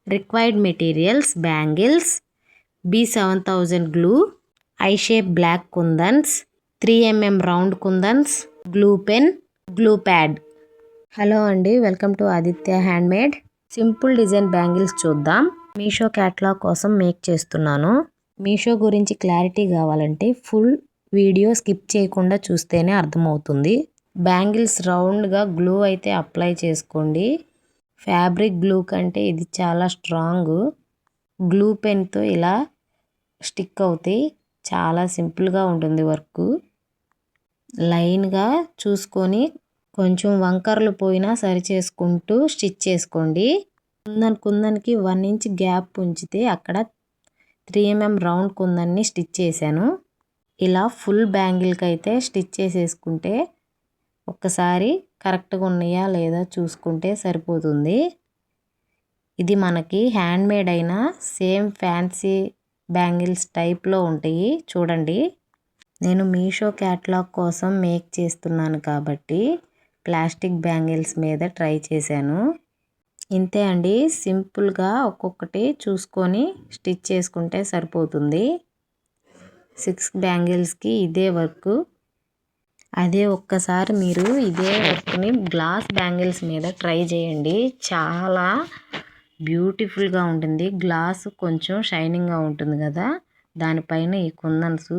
Required materials: bangles, B7000 glue, I-shape black kundans, 3mm round kundans, glue pen, glue pad. Hello అండి, welcome to Aditya handmade. Simple design bangles చూద్దాం. Meesho catalogue కోసం make చేస్తున్నాను. మీషో గురించి clarity కావాలంటే full video skip చేయకుండా చూస్తేనే అర్థమవుతుంది. Bangles రౌండ్గా గ్లూ అయితే అప్లై చేసుకోండి. ఫ్యాబ్రిక్ గ్లూ కంటే ఇది చాలా స్ట్రాంగ్. గ్లూ పెన్తో ఇలా స్టిక్ అవుతాయి. చాలా సింపుల్గా ఉంటుంది వర్క్. లైన్గా చూసుకొని కొంచెం వంకర్లు పోయినా సరి చేసుకుంటూ స్టిచ్ చేసుకోండి. కుందన్కి 1 ఇంచ్ గ్యాప్ ఉంచితే అక్కడ 3mm రౌండ్ కుందన్ని స్టిచ్ చేశాను. ఇలా ఫుల్ బ్యాంగిల్కి అయితే స్టిచ్ చేసేసుకుంటే ఒక్కసారి కరెక్ట్గా ఉన్నాయా లేదా చూసుకుంటే సరిపోతుంది. ఇది మనకి హ్యాండ్మేడ్ అయినా సేమ్ ఫ్యాన్సీ బ్యాంగిల్స్ టైప్లో ఉంటాయి. చూడండి, నేను మీషో క్యాటలాగ్ కోసం మేక్ చేస్తున్నాను కాబట్టి ప్లాస్టిక్ బ్యాంగిల్స్ మీద ట్రై చేశాను. ఇంతే అండి, సింపుల్గా ఒక్కొక్కటి చూసుకొని స్టిచ్ చేసుకుంటే సరిపోతుంది. 6 బ్యాంగిల్స్కి ఇదే వర్క్. అదే ఒక్కసారి మీరు ఇదే వర్క్ని గ్లాస్ బ్యాంగిల్స్ మీద ట్రై చేయండి. చాలా బ్యూటిఫుల్గా ఉంటుంది. గ్లాస్ కొంచెం షైనింగ్గా ఉంటుంది కదా, దానిపైన ఈ కుందన్స్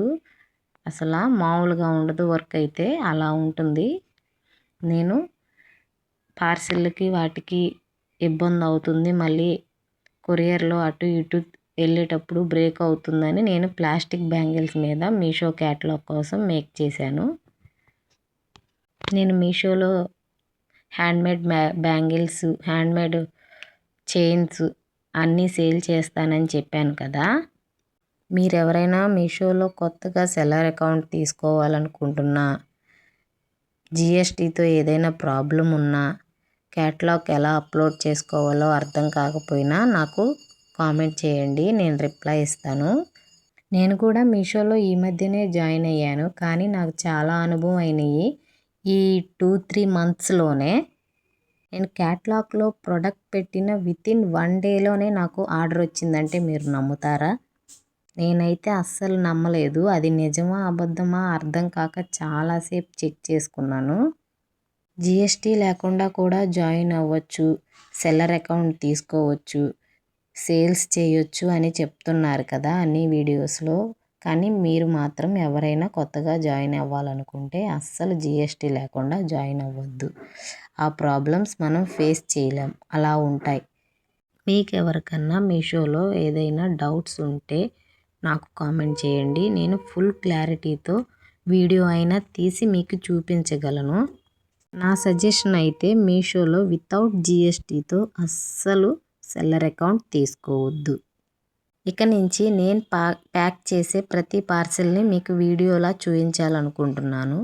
అసలు మామూలుగా ఉండదు. వర్క్ అయితే అలా ఉంటుంది. నేను పార్సిల్కి వాటికి ఇబ్బంది అవుతుంది, మళ్ళీ కొరియర్లో అటు ఇటు వెళ్ళేటప్పుడు బ్రేక్ అవుతుందని నేను ప్లాస్టిక్ బ్యాంగిల్స్ మీద మీషో క్యాటలాగ్ కోసం మేక్ చేశాను. నేను మీషోలో హ్యాండ్మేడ్ బ్యాంగిల్స్, హ్యాండ్మేడ్ చైన్స్ అన్నీ సేల్ చేస్తానని చెప్పాను కదా. మీరు ఎవరైనా మీషోలో కొత్తగా సెల్లర్ అకౌంట్ తీసుకోవాలనుకుంటున్నా, జిఎస్టీతో ఏదైనా ప్రాబ్లం ఉన్నా, క్యాటలాగ్ ఎలా అప్లోడ్ చేసుకోవాలో అర్థం కాకపోయినా నాకు కామెంట్ చేయండి, నేను రిప్లై ఇస్తాను. నేను కూడా మీషోలో ఈ మధ్యనే జాయిన్ అయ్యాను, కానీ నాకు చాలా అనుభవం అయినాయి ఈ 2-3 మంత్స్లోనే. నేను క్యాటలాగ్లో ప్రోడక్ట్ పెట్టిన వితిన్ 1 డేలోనే నాకు ఆర్డర్ వచ్చిందంటే మీరు నమ్ముతారా? నేనైతే అస్సలు నమ్మలేదు. అది నిజమా అబద్ధమా అర్థం కాక చాలాసేపు చెక్ చేసుకున్నాను. జిఎస్టీ లేకుండా కూడా జాయిన్ అవ్వచ్చు, సెల్లర్ అకౌంట్ తీసుకోవచ్చు, సేల్స్ చేయొచ్చు అని చెప్తున్నారు కదా అన్ని వీడియోస్లో. కానీ మీరు మాత్రం ఎవరైనా కొత్తగా జాయిన్ అవ్వాలనుకుంటే అస్సలు జిఎస్టీ లేకుండా జాయిన్ అవ్వద్దు. ఆ ప్రాబ్లమ్స్ మనం ఫేస్ చేయలేం, అలా ఉంటాయి. మీకు ఎవరికన్నా మీషోలో ఏదైనా డౌట్స్ ఉంటే నాకు కామెంట్ చేయండి. నేను ఫుల్ క్లారిటీతో వీడియో అయినా తీసి మీకు చూపించగలను. నా సజెషన్ అయితే మీషోలో వితౌట్ జిఎస్టీతో అస్సలు సెల్లర్ అకౌంట్ తీసుకోవద్దు. ఇక నుంచి నేను ప్యాక్ చేసే ప్రతి పార్సెల్ని మీకు వీడియోలా చూపించాలనుకుంటున్నాను.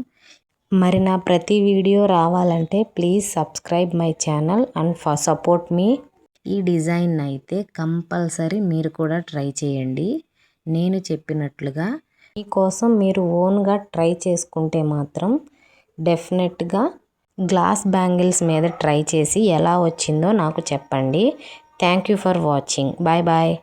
మరి నా ప్రతి వీడియో రావాలంటే please subscribe my channel and support me. ఈ డిజైన్ అయితే కంపల్సరీ మీరు కూడా ట్రై చేయండి. నేను చెప్పినట్లుగా మీకోసం మీరు ఓన్గా ట్రై చేసుకుంటే మాత్రం డెఫినెట్గా గ్లాస్ బ్యాంగిల్స్ మీద ట్రై చేసి ఎలా వచ్చిందో నాకు చెప్పండి. Thank you for watching. Bye bye.